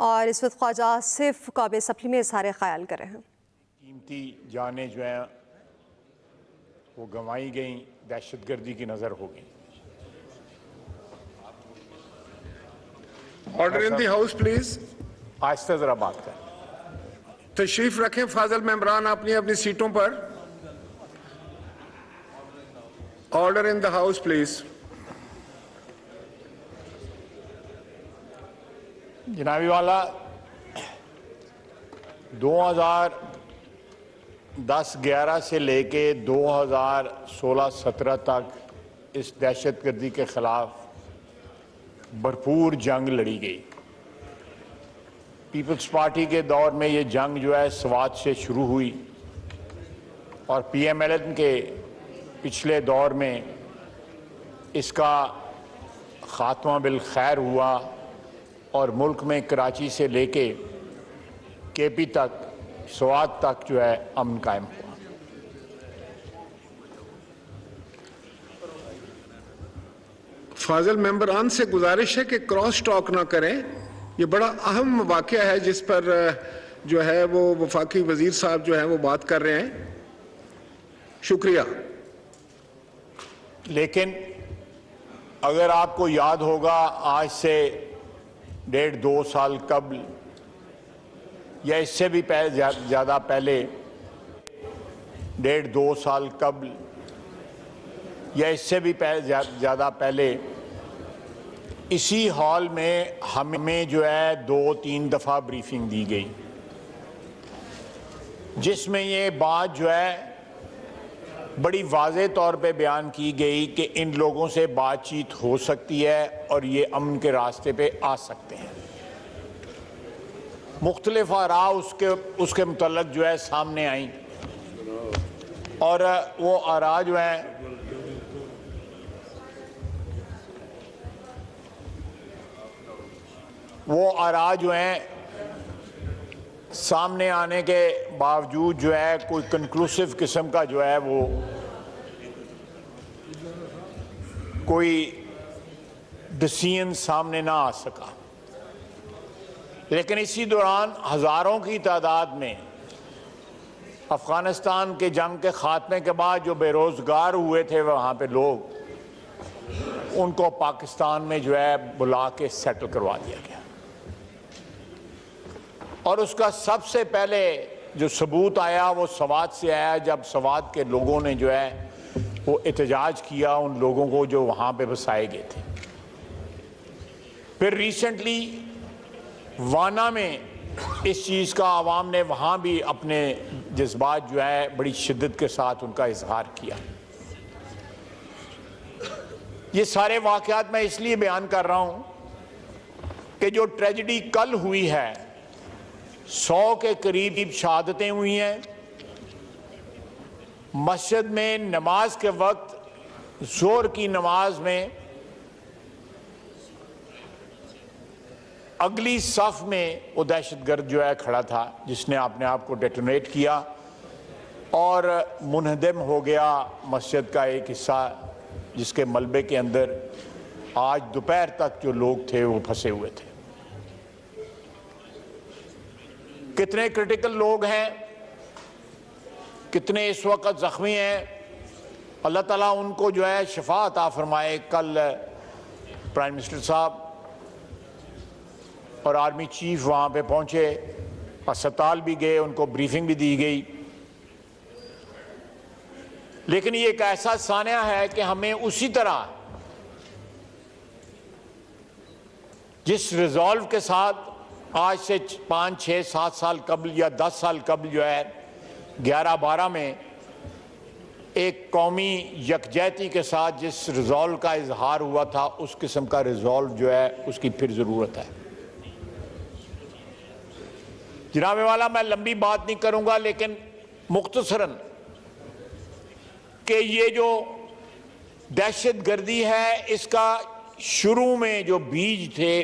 और इस वक्त ख्वाजा आसिफ काबे सप्ली में इज़हार ख्याल कर रहे हैं। कीमती जानें जो हैं वो गंवाई गई, दहशतगर्दी की नज़र हो गई। Order in the house please. आहिस्ता जरा बात कर। तशरीफ रखें फाजल मेंबरान अपनी अपनी सीटों पर। Order in the house please. जनाबी वाला 2010-11 से लेके 2016-17 तक इस दहशतगर्दी के खिलाफ भरपूर जंग लड़ी गई। पीपल्स पार्टी के दौर में ये जंग जो है स्वात से शुरू हुई और PMLN के पिछले दौर में इसका खात्मा बिल खैर हुआ और मुल्क में कराची से लेके KP तक, स्वात तक जो है अमन कायम हुआ। फाजल मेंबरान से गुजारिश है कि क्रॉस टॉक ना करें। ये बड़ा अहम वाक़या है जिस पर जो है वो वफाकी वजीर साहब जो है वो बात कर रहे हैं। शुक्रिया। लेकिन अगर आपको याद होगा, आज से 1.5-2 साल कबल या इससे भी ज़्यादा पहले, 1.5-2 साल कबल या इससे भी ज़्यादा पहले इसी हॉल में हमें जो है 2-3 दफ़ा ब्रीफिंग दी गई, जिसमें ये बात जो है बड़ी वाज़े तौर पे बयान की गई कि इन लोगों से बातचीत हो सकती है और ये अमन के रास्ते पे आ सकते हैं। मुख्तलिफ आरा उसके मुतल्लक जो है सामने आई और वो आरा जो है सामने आने के बावजूद जो है कोई कंक्लूसिव किस्म का जो है वो कोई डिसीजन सामने ना आ सका। लेकिन इसी दौरान हज़ारों की तादाद में अफ़गानिस्तान के जंग के ख़ात्मे के बाद जो बेरोज़गार हुए थे वहाँ पे लोग, उनको पाकिस्तान में जो है बुला के सेटल करवा दिया गया। और उसका सबसे पहले जो सबूत आया वो स्वात से आया, जब स्वात के लोगों ने जो है वो एहतजाज किया उन लोगों को जो वहाँ पे बसाए गए थे। फिर रिसेंटली वाना में इस चीज़ का आवाम ने वहाँ भी अपने जज्बात जो है बड़ी शिद्दत के साथ उनका इजहार किया। ये सारे वाक़यात मैं इसलिए बयान कर रहा हूँ कि जो ट्रेजेडी कल हुई है, 100 के करीब शहादतें हुई हैं। मस्जिद में नमाज के वक्त जोर की नमाज में अगली सफ में वो दहशतगर्द जो है खड़ा था, जिसने अपने आप को डेटोनेट किया और मुनहदम हो गया मस्जिद का एक हिस्सा, जिसके मलबे के अंदर आज दोपहर तक जो लोग थे वो फंसे हुए थे। कितने क्रिटिकल लोग हैं, कितने इस वक्त जख्मी हैं, अल्लाह ताला उनको जो है शिफा अता फरमाए। कल प्राइम मिनिस्टर साहब और आर्मी चीफ वहाँ पे पहुँचे, अस्पताल भी गए, उनको ब्रीफिंग भी दी गई। लेकिन ये एक ऐसा सानिया है कि हमें उसी तरह जिस रिजॉल्व के साथ आज से 5, 6, 7 साल कबल या 10 साल कबल जो है 11-12 में एक कौमी यकजहती के साथ जिस रिजॉल्व का इजहार हुआ था, उस किस्म का रिजॉल्व जो है उसकी फिर ज़रूरत है। जनाब वाला, मैं लंबी बात नहीं करूंगा, लेकिन मुख्तसरन कि ये जो दहशतगर्दी है, इसका शुरू में जो बीज थे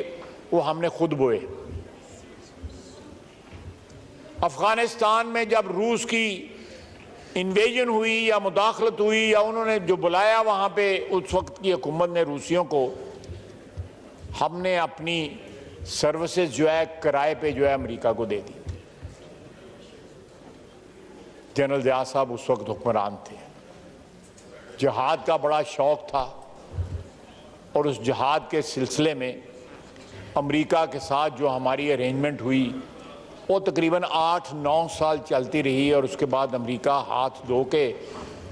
वो हमने खुद बोए। अफगानिस्तान में जब रूस की इन्वेजन हुई या मुदाखलत हुई या उन्होंने जो बुलाया वहाँ पे उस वक्त की हुकूमत ने रूसियों को, हमने अपनी सर्विसेज जो है किराए पे जो है अमेरिका को दे दी। जनरल ज़िया साहब उस वक्त हुक्मरान थे। जिहाद का बड़ा शौक था और उस जिहाद के सिलसिले में अमेरिका के साथ जो हमारी अरेंजमेंट हुई वो तकरीबन 8-9 साल चलती रही और उसके बाद अमेरिका हाथ धो के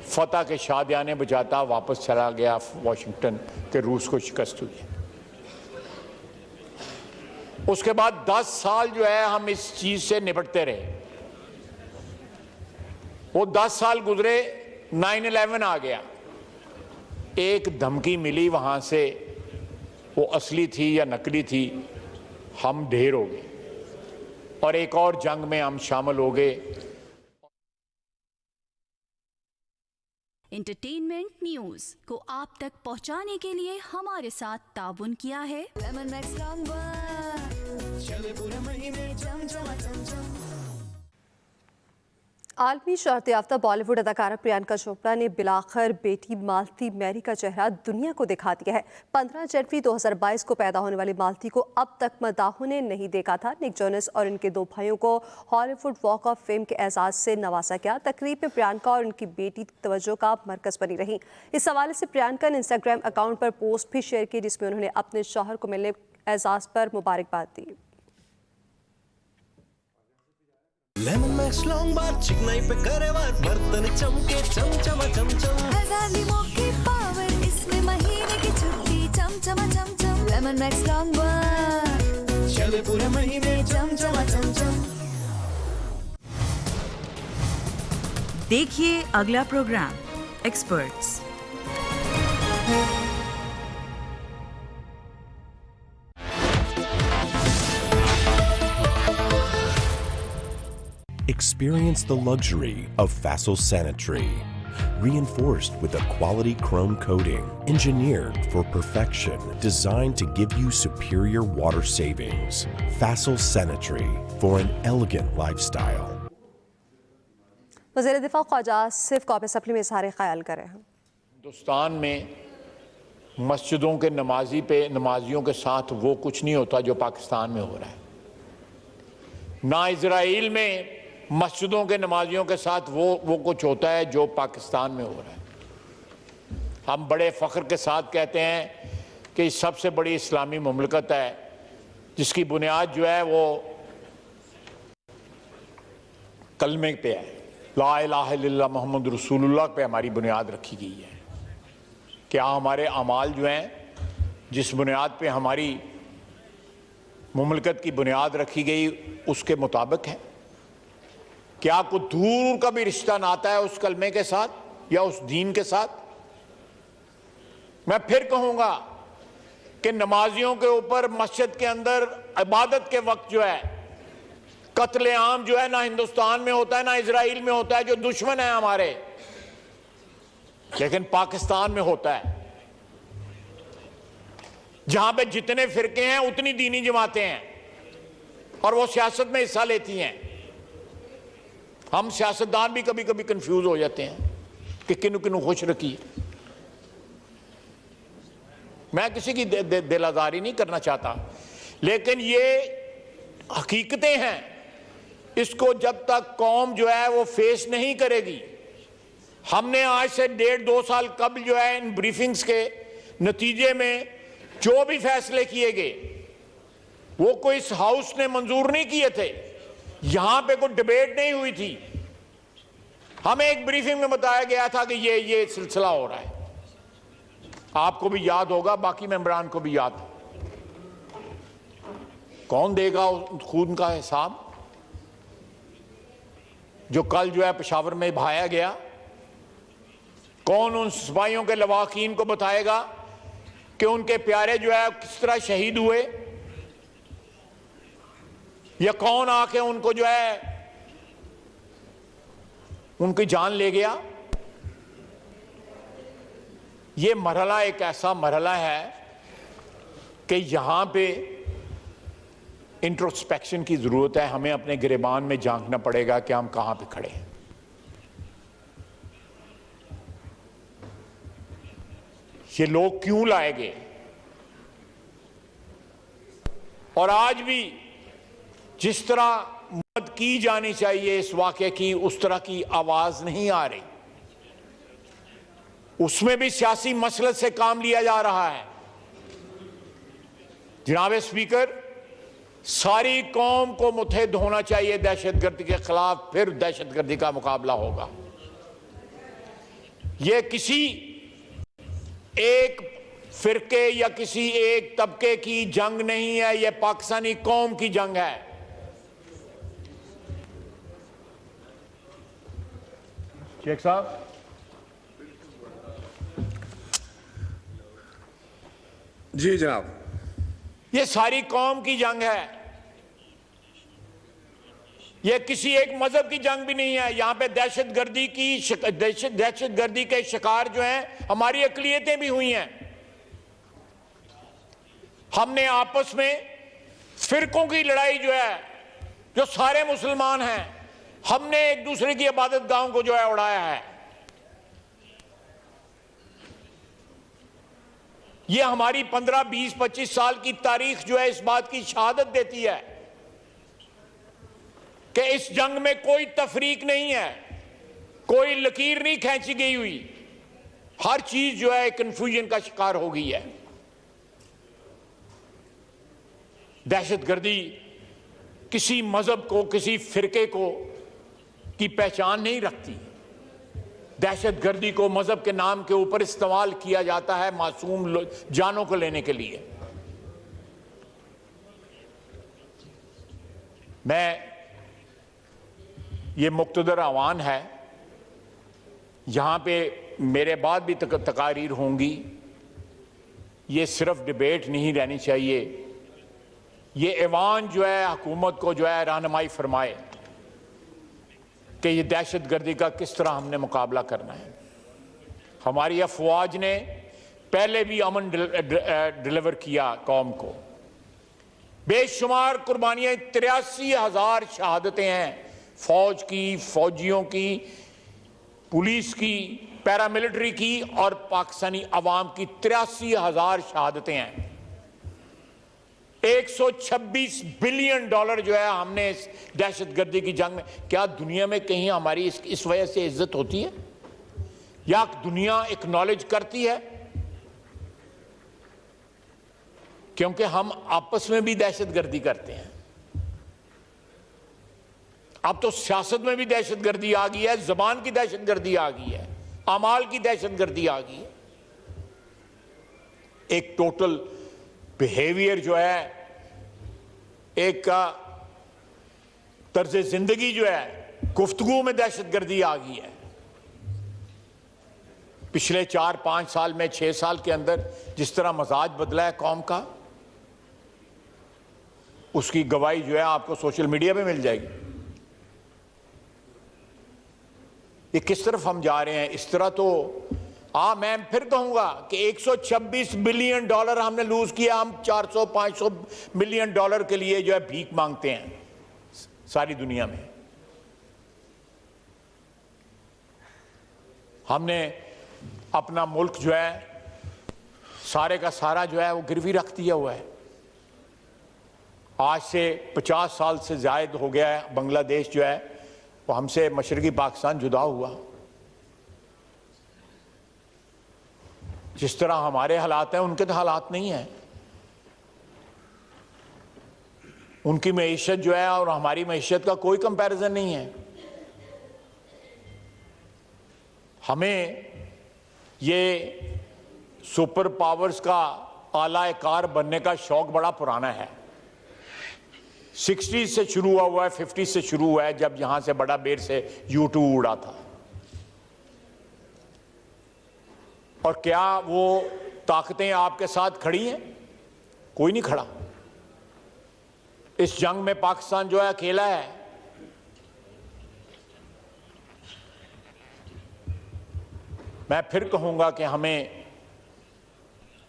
फतह के शादियाने बजाता वापस चला गया वाशिंगटन के रूस को शिकस्त हुई। उसके बाद 10 साल जो है हम इस चीज से निपटते रहे। वो 10 साल गुजरे, 9/11 आ गया। एक धमकी मिली वहां से, वो असली थी या नकली थी, हम ढेर हो गए और एक और जंग में हम शामिल हो गए। एंटरटेनमेंट न्यूज को आप तक पहुंचाने के लिए हमारे साथ ताउन किया है लेमन मैक्स लॉन्ग वन, चले पूरे महीने चमचमा चमचम। आलमी शहरत याफ्ता बॉलीवुड अदाकारा प्रियंका चोपड़ा ने बिलाखिर बेटी मालती मैरी का चेहरा दुनिया को दिखा दिया है। 15 जनवरी 2022 को पैदा होने वाली मालती को अब तक मदाहों ने नहीं देखा था। निक जोनस और उनके 2 भाइयों को हॉलीवुड वॉक ऑफ फेम के एजाज से नवाजा गया। तकरीब में प्रियंका और उनकी बेटी तवज्जो का मरकज बनी रही। इस हवाले से प्रियंका ने इंस्टाग्राम अकाउंट पर पोस्ट भी शेयर की जिसमें उन्होंने अपने शौहर को मिलने एजाज पर मुबारकबाद दी। लेमन मैक्स लॉन्ग बार चिकनाई पे करे वार, बर्तन चमके चमचमा चमचम। हजार लीमों की पावर, इसमें महीने की छुट्टी चमचमा चमचम। लेमन मैक्स लॉन्ग वन, चले पूरे महीने चमचमा चमचम। देखिए अगला programme experts. Experience the luxury of Facile Sanitary, reinforced with a quality chrome coating, engineered for perfection, designed to give you superior water savings. Facile Sanitary for an elegant lifestyle. वज़ीर दिफा ख्वाजा आसिफ को अपने सप्ली में इज़हार ख्याल करें। हिंदुस्तान में मस्जिदों के नमाजियों के साथ वो कुछ नहीं होता जो पाकिस्तान में हो रहा है। ना इजराइल में मस्जिदों के नमाजियों के साथ वो कुछ होता है जो पाकिस्तान में हो रहा है। हम बड़े फ़ख्र के साथ कहते हैं कि सबसे बड़ी इस्लामी मुमलकत है जिसकी बुनियाद जो है वो कलमे पे है, ला इलाहा इल्लल्लाह मोहम्मद रसूलुल्लाह पे हमारी बुनियाद रखी गई है। क्या हमारे अमाल जो हैं जिस बुनियाद पे हमारी मुमलकत की बुनियाद रखी गई उसके मुताबिक है? क्या कोई दूर का भी रिश्ता नाता है उस कलमे के साथ या उस दीन के साथ? मैं फिर कहूंगा कि नमाजियों के ऊपर मस्जिद के अंदर इबादत के वक्त जो है कत्ले आम जो है ना हिंदुस्तान में होता है ना इजराइल में होता है, जो दुश्मन है हमारे, लेकिन पाकिस्तान में होता है जहां पे जितने फिरके हैं उतनी दीनी जमातें हैं और वो सियासत में हिस्सा लेती हैं। हम सियासतदान भी कभी कभी कंफ्यूज हो जाते हैं कि किन्नु किन्नु खुश रखी। मैं किसी की दिल आजारी नहीं करना चाहता, लेकिन ये हकीकतें हैं। इसको जब तक कौम जो है वो फेस नहीं करेगी, हमने आज से 1.5-2 साल कबल जो है इन ब्रीफिंग्स के नतीजे में जो भी फैसले किए गए वो कोई इस हाउस ने मंजूर नहीं किए थे। यहां पे कोई डिबेट नहीं हुई थी। हमें एक ब्रीफिंग में बताया गया था कि ये सिलसिला हो रहा है। आपको भी याद होगा, बाकी मेंबरान को भी याद। कौन देगा खून का हिसाब जो कल जो है पेशावर में बहाया गया? कौन उन सिपाहियों के लवाकीन को बताएगा कि उनके प्यारे जो है किस तरह शहीद हुए? या कौन आके उनको जो है उनकी जान ले गया? ये मरहला एक ऐसा मरहला है कि यहां पे इंट्रोस्पेक्शन की जरूरत है। हमें अपने गिरेबान में झांकना पड़ेगा कि हम कहां पे खड़े हैं। ये लोग क्यों लाए गए और आज भी जिस तरह मदद की जानी चाहिए इस वाक़े की, उस तरह की आवाज नहीं आ रही। उसमें भी सियासी मसलत से काम लिया जा रहा है। जनाब स्पीकर, सारी कौम को मुत्तहिद होना चाहिए दहशतगर्दी के खिलाफ, फिर दहशतगर्दी का मुकाबला होगा। यह किसी एक फिरके या किसी एक तबके की जंग नहीं है, यह पाकिस्तानी कौम की जंग है। शेख साहब, जी जनाब। यह सारी कौम की जंग है, यह किसी एक मजहब की जंग भी नहीं है। यहां पे दहशतगर्दी के शिकार जो हैं हमारी अकलियतें भी हुई हैं। हमने आपस में फिरकों की लड़ाई जो है, जो सारे मुसलमान हैं, हमने एक दूसरे की इबादत गाहों को जो है उड़ाया है। यह हमारी 15, 20, 25 साल की तारीख जो है इस बात की शहादत देती है कि इस जंग में कोई तफरीक नहीं है, कोई लकीर नहीं खींची गई हुई। हर चीज जो है कंफ्यूजन का शिकार हो गई है। दहशतगर्दी किसी मजहब को, किसी फिरके को की पहचान नहीं रखती। दहशतगर्दी को मजहब के नाम के ऊपर इस्तेमाल किया जाता है मासूम जानों को लेने के लिए। मैं ये मुक्तदर आह्वान है, यहां पे मेरे बाद भी तकारीर होंगी। ये सिर्फ डिबेट नहीं रहनी चाहिए, ये ऐवान जो है हुकूमत को जो है रहनुमाई फरमाए कि ये दहशतगर्दी का किस तरह हमने मुकाबला करना है। हमारी अफवाज ने पहले भी अमन डिलीवर किया कौम को। बेशुमार कुर्बानियां, 83,000 शहादतें हैं फौज की, फौजियों की, पुलिस की, पैरामिलिट्री की और पाकिस्तानी अवाम की 83,000 शहादतें हैं। $126 बिलियन जो है हमने इस दहशतगर्दी की जंग में। क्या दुनिया में कहीं हमारी इस वजह से इज्जत होती है या दुनिया एक्नॉलेज करती है? क्योंकि हम आपस में भी दहशतगर्दी करते हैं। अब तो सियासत में भी दहशतगर्दी आ गई है, जबान की दहशतगर्दी आ गई है, अमाल की दहशतगर्दी आ गई है। एक टोटल बिहेवियर जो है, एक का तर्ज जिंदगी जो है, गुफ्तगू में दहशतगर्दी आ गई है। पिछले 4-5 साल में, 6 साल के अंदर जिस तरह मजाज बदला है कौम का, उसकी गवाही जो है आपको सोशल मीडिया पे मिल जाएगी। ये किस तरफ हम जा रहे हैं? इस तरह तो मैं फिर कहूंगा कि $126 बिलियन हमने लूज किया। हम $400-500 मिलियन के लिए जो है भीख मांगते हैं सारी दुनिया में। हमने अपना मुल्क जो है सारे का सारा जो है वो गिरवी रख दिया हुआ है। आज से 50 साल से ज्यादा हो गया है बांग्लादेश जो है वो हमसे, मशरकी पाकिस्तान जुदा हुआ। जिस तरह हमारे हालात हैं उनके तो हालात नहीं हैं। उनकी मईशत जो है और हमारी मईशत का कोई कंपैरिजन नहीं है। हमें ये सुपर पावर्स का आला कार बनने का शौक बड़ा पुराना है। 60 से शुरू हुआ है, 50 से शुरू हुआ है, जब यहां से बड़ा बेर से U2 उड़ा था। और क्या वो ताकतें आपके साथ खड़ी हैं? कोई नहीं खड़ा। इस जंग में पाकिस्तान जो है अकेला है। मैं फिर कहूंगा कि हमें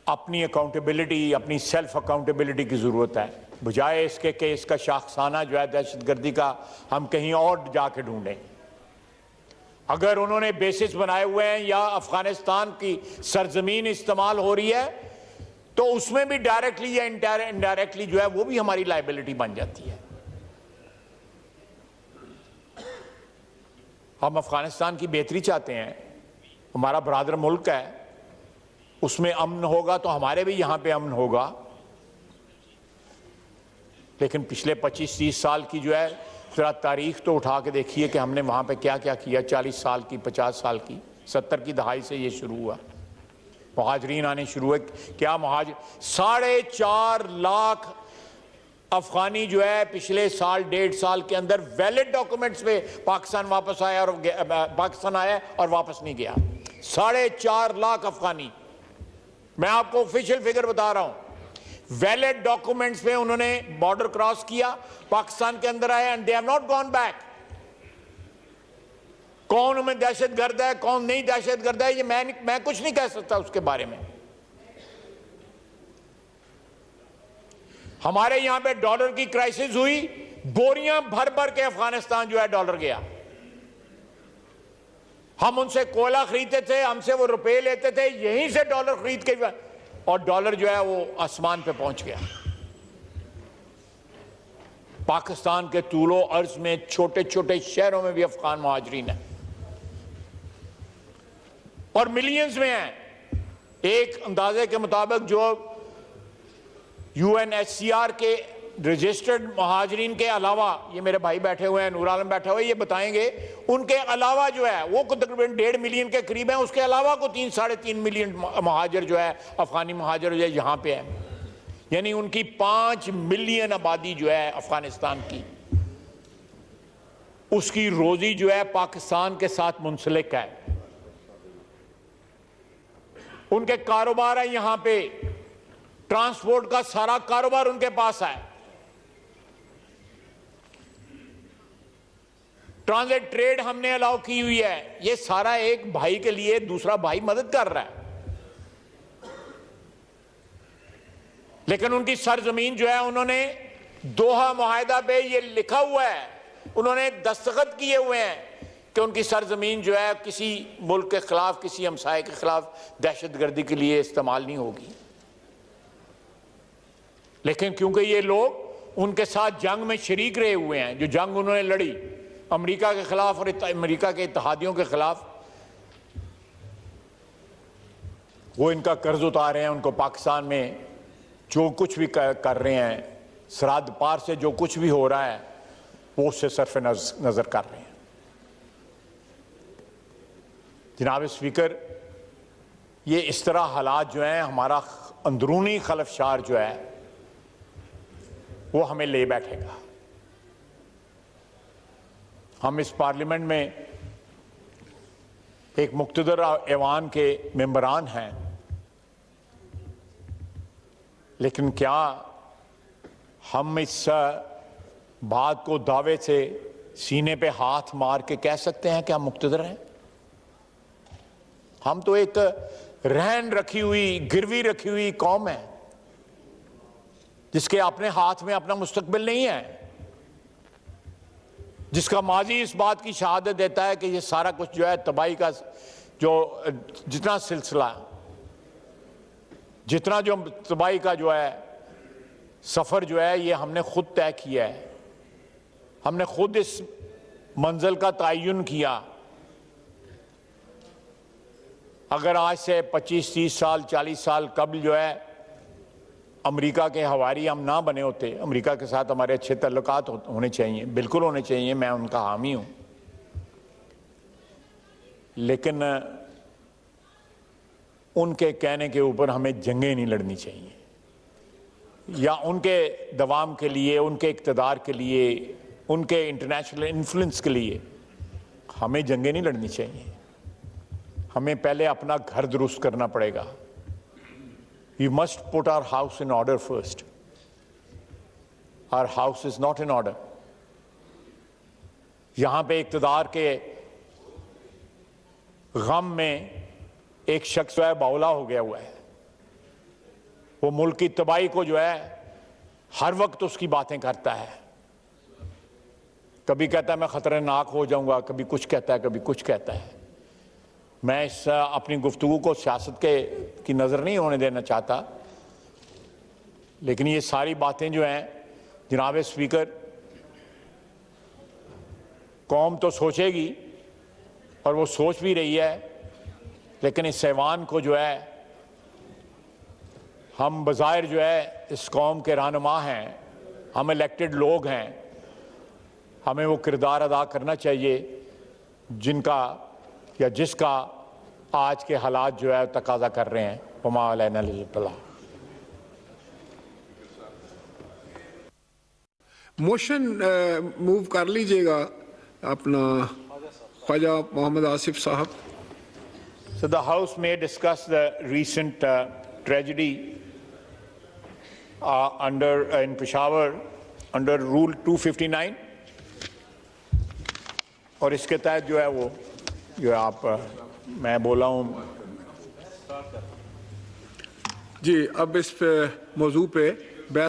अपनी अकाउंटेबिलिटी, अपनी सेल्फ अकाउंटेबिलिटी की जरूरत है, बजाय इसके कि इसका शाखसाना जो है दहशतगर्दी का हम कहीं और जाके ढूंढें। अगर उन्होंने बेसिस बनाए हुए हैं या अफगानिस्तान की सरजमीन इस्तेमाल हो रही है तो उसमें भी डायरेक्टली या इनडायरेक्टली जो है वो भी हमारी लायबिलिटी बन जाती है। हम अफगानिस्तान की बेहतरी चाहते हैं, हमारा बरादर मुल्क है, उसमें अमन होगा तो हमारे भी यहां पे अमन होगा। लेकिन पिछले 25-30 साल की जो है जरा तारीख तो उठा के देखिए कि हमने वहां पे क्या क्या किया। 40 साल की, 50 साल की, 70 की दहाई से ये शुरू हुआ, मुहाजिरीन आने शुरू हुए। क्या मुहाजिर 4.5 लाख अफगानी जो है पिछले साल 1.5 साल के अंदर वैलिड डॉक्यूमेंट्स पे पाकिस्तान वापस आया और पाकिस्तान आया और वापस नहीं गया। 4.5 लाख अफगानी, मैं आपको ऑफिशियल फिगर बता रहा हूं, वैलिड डॉक्यूमेंट्स पे उन्होंने बॉर्डर क्रॉस किया, पाकिस्तान के अंदर आए and they have not gone back. कौन उनमें दहशतगर्द है, कौन नहीं दहशतगर्द है, ये मैं कुछ नहीं कह सकता उसके बारे में। हमारे यहां पे डॉलर की क्राइसिस हुई, बोरियां भर भर के अफगानिस्तान जो है डॉलर गया। हम उनसे कोयला खरीदते थे, हमसे वो रुपए लेते थे, यहीं से डॉलर खरीद के, और डॉलर जो है वो आसमान पे पहुंच गया। पाकिस्तान के तूलो अर्ज में छोटे छोटे शहरों में भी अफगान मुहाजिरीन है और मिलियंस में है। एक अंदाजे के मुताबिक जो UNHCR के रजिस्टर्ड महाजरीन के अलावा, ये मेरे भाई बैठे हुए हैं, नूर आलम बैठे हुए, ये बताएंगे, उनके अलावा जो है वो तकरीबन 1.5 मिलियन के करीब है। उसके अलावा को 3-3.5 मिलियन महाजर जो है, अफगानी महाजर जो है यहाँ पे है। यानी उनकी 5 मिलियन आबादी जो है अफगानिस्तान की, उसकी रोजी जो है पाकिस्तान के साथ मुंसलिक है। उनके कारोबार है यहां पे, ट्रांसपोर्ट का सारा कारोबार उनके पास है, ट्रांजिट ट्रेड हमने अलाउ की हुई है। ये सारा एक भाई के लिए दूसरा भाई मदद कर रहा है। लेकिन उनकी सरजमीन जो है, उन्होंने दोहा मुआहदा पे ये लिखा हुआ है, उन्होंने दस्तखत किए हुए हैं कि उनकी सरजमीन जो है किसी मुल्क के खिलाफ, किसी हमसाये के खिलाफ दहशतगर्दी के लिए इस्तेमाल नहीं होगी। लेकिन क्योंकि ये लोग उनके साथ जंग में शरीक रहे हुए हैं, जो जंग उन्होंने लड़ी अमेरिका के खिलाफ और अमेरिका के इत्तेहादियों के खिलाफ, वो इनका कर्ज उतारे हैं। उनको पाकिस्तान में जो कुछ भी कर रहे हैं, सरहद पार से जो कुछ भी हो रहा है, वो उससे सरफ नजर कर रहे हैं। जनाब स्पीकर, ये इस तरह हालात जो हैं, हमारा अंदरूनी खलफशार जो है वो हमें ले बैठेगा। हम इस पार्लियामेंट में एक मुक्तदर ऐवान के मेंबरान हैं, लेकिन क्या हम इस बात को दावे से सीने पे हाथ मार के कह सकते हैं कि हम मुक्तदर हैं? हम तो एक रहन रखी हुई, गिरवी रखी हुई कौम है, जिसके अपने हाथ में अपना मुस्तकबिल नहीं है, जिसका माजी इस बात की शहादत देता है कि ये सारा कुछ जो है तबाही का जो जितना सिलसिला, जितना जो तबाही का जो है सफर जो है, ये हमने खुद तय किया है। हमने खुद इस मंजिल का तयन किया। अगर आज से 25-30 साल, 40 साल कबल जो है अमेरिका के हवारी हम ना बने होते, अमेरिका के साथ हमारे अच्छे ताल्लुकात होने चाहिए, बिल्कुल होने चाहिए, मैं उनका हामी हूं, लेकिन उनके कहने के ऊपर हमें जंगें नहीं लड़नी चाहिए, या उनके दवाम के लिए, उनके इक़्तिदार के लिए, उनके इंटरनेशनल इन्फ्लुएंस के लिए हमें जंगें नहीं लड़नी चाहिए। हमें पहले अपना घर दुरुस्त करना पड़ेगा। We must put our house in order first. Our house is not in order. यहां पे इक़्तिदार के गम में एक शख्स जो है बावला हो गया हुआ है। वो मुल्क की तबाही को जो है हर वक्त उसकी बातें करता है। कभी कहता है मैं खतरनाक हो जाऊंगा, कभी कुछ कहता है, कभी कुछ कहता है। मैं इस अपनी गुफ्तगू को सियासत की नज़र नहीं होने देना चाहता, लेकिन ये सारी बातें जो हैं जनाब स्पीकर, कौम तो सोचेगी और वो सोच भी रही है, लेकिन इस ऐवान को जो है हम बज़ाहिर जो है इस कौम के रहनुमा हैं, हम इलेक्टेड लोग हैं, हमें वो किरदार अदा करना चाहिए जिनका या जिसका आज के हालात जो है तकाजा कर रहे हैं। वमा अलैना इल्लल बलाग। मोशन मूव कर लीजिएगा अपना ख्वाजा मोहम्मद आसिफ साहब। So the House may discuss the recent tragedy in Peshawar under Rule 259 और इसके तहत जो है वो जो आप मैं बोला हूँ जी। अब इस मौजू पे